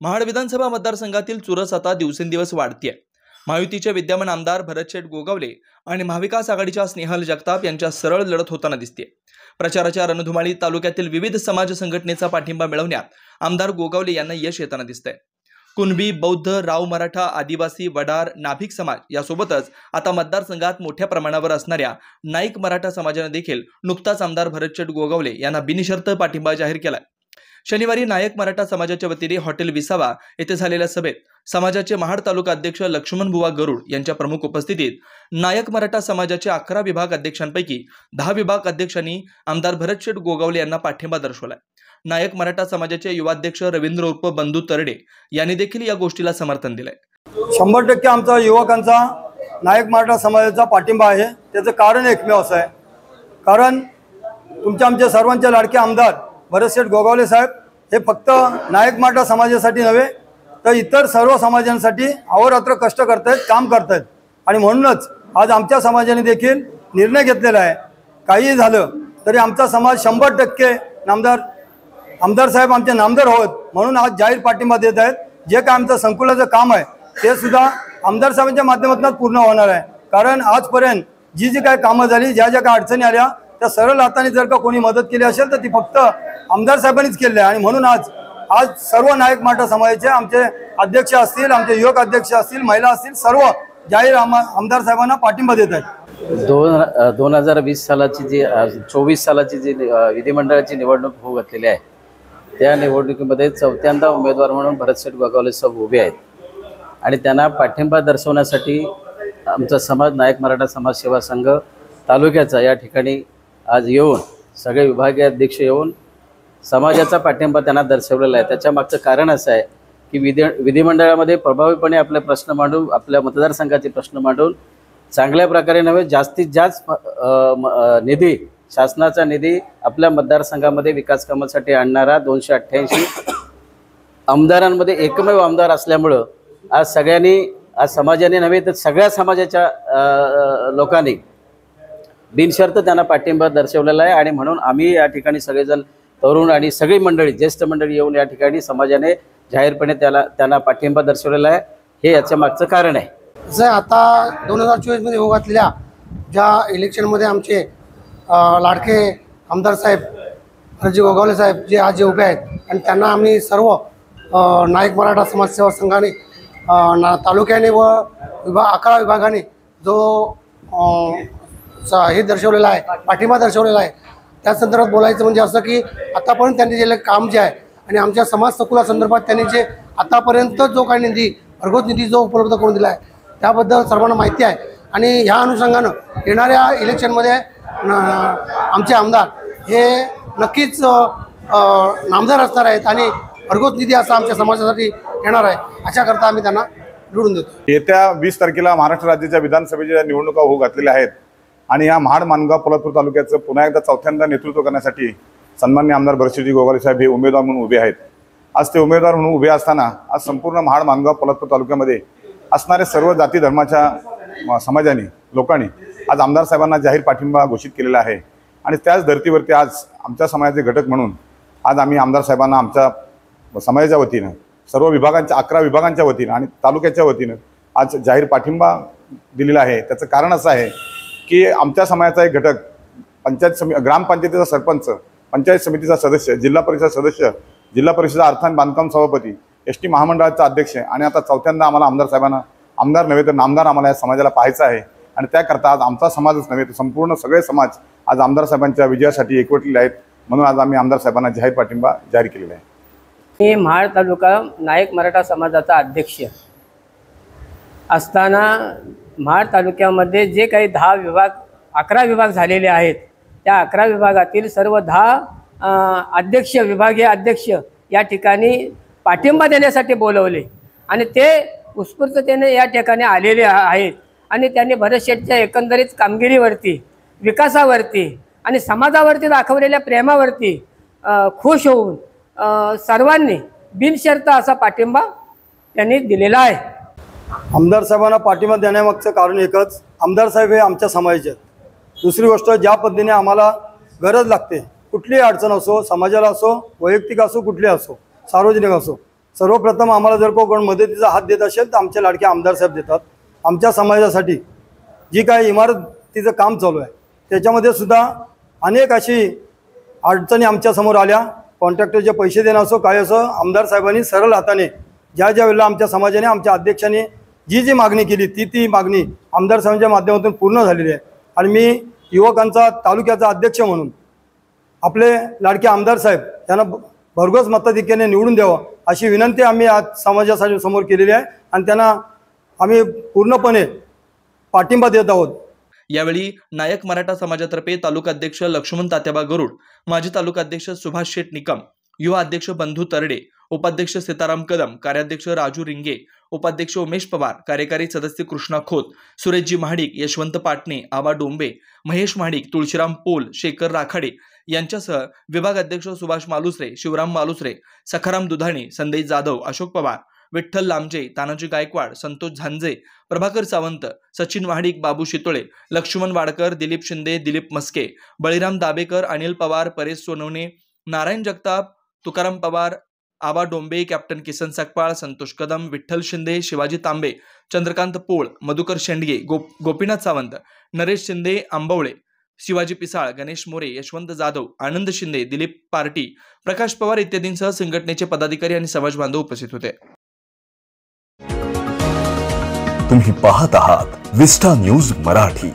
महाड विधानसभा मतदारसंघातील चुरस आता दिवसेंदिवस वाढतेय। महायुतीचे विद्यमान आमदार भरतशेठ गोगावले आणि महाविकास आघाडीच्या स्नेहल जगताप यांच्या सरळ लढत होताना दिसते। प्रचाराच्या रणधुमाळीत तालुक्यातील विविध समाज संघटनेचा पाठिंबा मिळवण्यात आमदार गोगावले यांना यश येताना दिसतंय। कुणबी, बौद्ध, राव मराठा, आदिवासी, वडार, नाभिक समाज यासोबतच आता मतदारसंघात मोठ्या प्रमाणावर असणाऱ्या नाईक मराठा समाजाने देखील नुकताच आमदार भरतशेठ गोगावले यांना बिनशर्त पाठिंबा जाहीर केलाय। शनिवारी नायक मराठा समाजाच्या वतीने हॉटेल विसावा येथे झालेल्या सभेत समाजाचे महाड तालुका अध्यक्ष लक्ष्मणबुवा गरुड यांच्या प्रमुख उपस्थितीत नायक मराठा समाजाचे 11 विभाग अध्यक्षांपैकी 10 विभाग अध्यक्षांनी आमदार भरतशेठ गोगावले यांना पाठिंबा दर्शवलाय। नायक मराठा समाजाचे युवाध्यक्ष रवींद्र उर्फ बंधू तरडे यांनी देखील या गोष्टीला समर्थन दिलंय। 100% आमचा युवकांचा नायक मराठा समाजाचा पाठिंबा आहे। त्याचं कारण एकमेव असं आहे, कारण तुमच्या आमच्या सर्वांचे लाडके आमदार भरतशेठ गोगावले साहेब हे फक्त नायक मराठा समाजासाठी नव्हे तर इतर सर्व समाजांसाठी अहोरात्र कष्ट करतायत, काम करतायत। आणि म्हणूनच आज आमच्या समाजाने देखील निर्णय घेतलेला आहे, काही झालं तरी आमचा समाज 100% आमदार साहेब आमचे नामदार होत म्हणून आज जाहीर पाठिंबा देत आहेत। जे काय आमचं संकुलाचं काम आहे ते सुद्धा आमदार साहेबांच्या माध्यमातून पूर्ण होणार आहे, कारण आजपर्यंत जी काय कामं झाली, ज्या काय अडचणी आल्या त्या सरळ हाताने जर का कोणी मदत केली असेल तर ती फक्त आमदार साहेबांनीच केली आहे। आणि म्हणून आज सर्व नायक मराठा समाजाचे आमचे अध्यक्ष असतील, आमचे युवक अध्यक्ष असतील, महिला असतील, सर्व जाहीर आमदार साहेबांना पाठिंबा देत आहेत। 2020 सालाची जी 24 सालाची जी विधिमंडळाची निवडणूक होऊ घातलेली आहे त्या निवडणुकीमध्ये चौथ्यांदा उमेदवार म्हणून भरतशेठ गोगावले साहेब उभे आहेत आणि त्यांना पाठिंबा दर्शवण्यासाठी आमचा समाज नायक मराठा समाज सेवा संघ तालुक्याचा या ठिकाणी आज येऊन सगळे विभागीय अध्यक्ष येऊन समाजाचा पाठिंबा त्यांना दर्शवलेला आहे। त्याच्या मागचं कारण असं आहे की विधिमंडळामध्ये प्रभावीपणे आपले प्रश्न मांडून, आपल्या मतदारसंघाचे प्रश्न मांडून चांगल्या प्रकारे नव्हे जास्तीत जास्त निधी, शासनाचा निधी आपल्या मतदारसंघामध्ये विकास कामासाठी आणणारा 288 आमदारांमध्ये एकमेव आमदार असल्यामुळं आज समाजाने नव्हे तर सगळ्या समाजाच्या लोकांनी बिनशर्त त्यांना पाठिंबा दर्शवलेला आहे। आणि म्हणून आम्ही या ठिकाणी सगळेजण तरुण आणि सगळी मंडळी, ज्येष्ठ मंडळी येऊन या ठिकाणी समाजाने जाहीरपणे त्यांना पाठिंबा दर्शवलेला आहे। हे याच्या मागचं कारण आहे। जर आता 2024 मध्ये होऊ घातलेल्या ज्या इलेक्शनमध्ये आमचे लाडके आमदार साहेब भरतशेठ गोगावले साहेब जे आज उभे आहेत आणि त्यांना आम्ही सर्व नायक मराठा समाजसेवा संघाने तालुक्याने व 11 विभागाने जो हे दर्शवलेला आहे, पाठिंबा दर्शवलेला आहे। त्या संदर्भात बोलायचं म्हणजे असं की आतापर्यंत त्यांनी जे काम जे आहे आणि आमच्या समाज संकुलासंदर्भात त्यांनी जे आतापर्यंत जो काही निधी, भरघोस निधी जो उपलब्ध करून दिला आहे त्याबद्दल सर्वांना माहिती आहे। आणि ह्या अनुषंगानं येणाऱ्या इलेक्शनमध्ये आमचे आमदार हे नक्कीच नामदार असणार आहेत आणि भरघोस निधी असा आमच्या समाजासाठी येणार आहे, अशाकरता आम्ही त्यांना निवडून देतो। येत्या 20 तारखेला महाराष्ट्र राज्याच्या विधानसभेच्या निवडणुका होऊ घातलेल्या आहेत आणि या महाड, माणगाव, पोलादपूर तालुक्याचं पुन्हा एकदा चौथ्यांदा नेतृत्व करण्यासाठी सन्माननीय आमदार भरतशेठजी गोगावले साहेब हे उमेदवार म्हणून उभे आहेत। आज ते उमेदवार म्हणून उभे असताना आज संपूर्ण महाड, माणगाव, पोलादपूर तालुक्यामध्ये असणाऱ्या सर्व जाती धर्माच्या समाजाने, लोकांनी आज आमदार साहेबांना जाहीर पाठिंबा घोषित केलेला आहे। आणि त्याच धर्तीवरती आज आमच्या समाजाचे घटक म्हणून आज आम्ही आमदार साहेबांना आमच्या समाजाच्या वतीनं, सर्व विभागांच्या 11 विभागांच्या वतीनं आणि तालुक्याच्या वतीनं आज जाहीर पाठिंबा दिलेला आहे। त्याचं कारण असं आहे की आमच्या समाजाचा एक घटक ग्रामपंचायतीचा सरपंच, पंचायत समितीचा सदस्य, जिल्हा परिषद सदस्य, जिल्हा परिषद अर्थ आणि बांधकाम सभापती, एसटी महामंडळाचा अध्यक्ष आणि आता चौथ्यांदा आम्हाला आमदार साहेबांना, आमदार नव्हे तर नामदार आम्हाला या समाजाला पाहायचं आहे। आणि त्याकरता आज आमचा समाजच नव्हे तर संपूर्ण सगळे समाज आज आमदार साहेबांच्या विजयासाठी एकवटलेले आहेत। म्हणून आज आम्ही आमदार साहेबांना जाहीर पाठिंबा जाहीर केलेला आहे। मी महाड तालुका नायक मराठा समाजाचा अध्यक्ष असताना महाड तालुक्यामध्ये जे काही 11 विभाग झालेले आहेत त्या 11 विभागातील सर्व 10 अध्यक्ष, विभागीय अध्यक्ष या ठिकाणी पाठिंबा देण्यासाठी बोलवले आणि ते उत्स्फूर्ततेने या ठिकाणी आलेले आहेत। आणि त्यांनी भरतशेठच्या एकंदरीत कामगिरीवरती, विकासावरती आणि समाजावरती दाखवलेल्या प्रेमावरती खुश होऊन सर्वांनी बिनशर्त असा पाठिंबा त्यांनी दिलेला आहे। आमदार साहेबांना पाठिंबा देण्यामागचं कारण एकच, आमदार साहेब हे आमच्या समाजाचे आहेत। दुसरी गोष्ट, ज्या पद्धतीने आम्हाला गरज लागते, कुठलीही अडचण असो, समाजाला असो, वैयक्तिक असो, कुठली असो, सार्वजनिक असो, सर्वप्रथम आम्हाला जर कोण मदतीचा हात देत असेल तर आमचे लाडके आमदार साहेब देतात. आमच्या समाजासाठी जी काही इमारतीचं काम चालू आहे त्याच्यामध्ये सुद्धा अनेक अशी अडचणी आमच्यासमोर आल्या. कॉन्ट्रॅक्टरचे पैसे देणं असो काय असो, आमदार साहेबांनी सरळ हाताने ज्या वेळेला आमच्या समाजाने आमच्या अध्यक्षांनी जी मागणी केली ती मागणी आमदार साहेबांच्या माध्यमातून पूर्ण झालेली आहे. आणि मी युवकांचा तालुक्याचा अध्यक्ष म्हणून आपले लाडके आमदार साहेब यांना भरघोस मताधिक्याने निवडून द्यावं अशी विनंती आम्ही आज समाजासाठी समोर केलेली आहे आणि त्यांना आम्ही पूर्णपणे पाठिंबा देत आहोत. यावेळी नायक मराठा समाजातर्फे तालुकाध्यक्ष लक्ष्मण तात्याबा गरुड, माजी तालुकाध्यक्ष सुभाष शेठ निकम, युवा अध्यक्ष बंधू तरडे, उपाध्यक्ष सीताराम कदम, कार्याध्यक्ष राजू रिंगे, उपाध्यक्ष उमेश पवार, कार्यकारी सदस्य कृष्णा खोत, सुरेशजी महाडिक, यशवंत पाटणे, आबा डोंबे, महेश महाडिक, तुळशीराम पोल, शेखर राखाडे यांच्यासह विभाग अध्यक्ष सुभाष मालुसरे, शिवराम मालुसरे, सखाराम दुधाणे, संदेश जाधव, अशोक पवार, विठ्ठल लांबजे, तानाजी गायकवाड, संतोष झांजे, प्रभाकर सावंत, सचिन महाडिक, बाबू शितोळे, लक्ष्मण वाडकर, दिलीप शिंदे, दिलीप मस्के, बळीराम दाबेकर, अनिल पवार, परेश सोनवणे, नारायण जगताप, तुकाराम पवार, आबा डोंबे, कॅप्टन किसन सकपाळ, संतोष कदम, विठ्ठल शिंदे, शिवाजी तांबे, चंद्रकांत पोळ, मधुकर शेंडगे, गोपीनाथ सावंत, नरेश शिंदे, आंबवळे, शिवाजी पिसाळ, गणेश मोरे, यशवंत जाधव, आनंद शिंदे, दिलीप पार्टी, प्रकाश पवार इत्यादींसह संघटनेचे पदाधिकारी आणि समाज बांधव उपस्थित होते. तुम्ही पाहत आहात विस्टा न्यूज मराठी.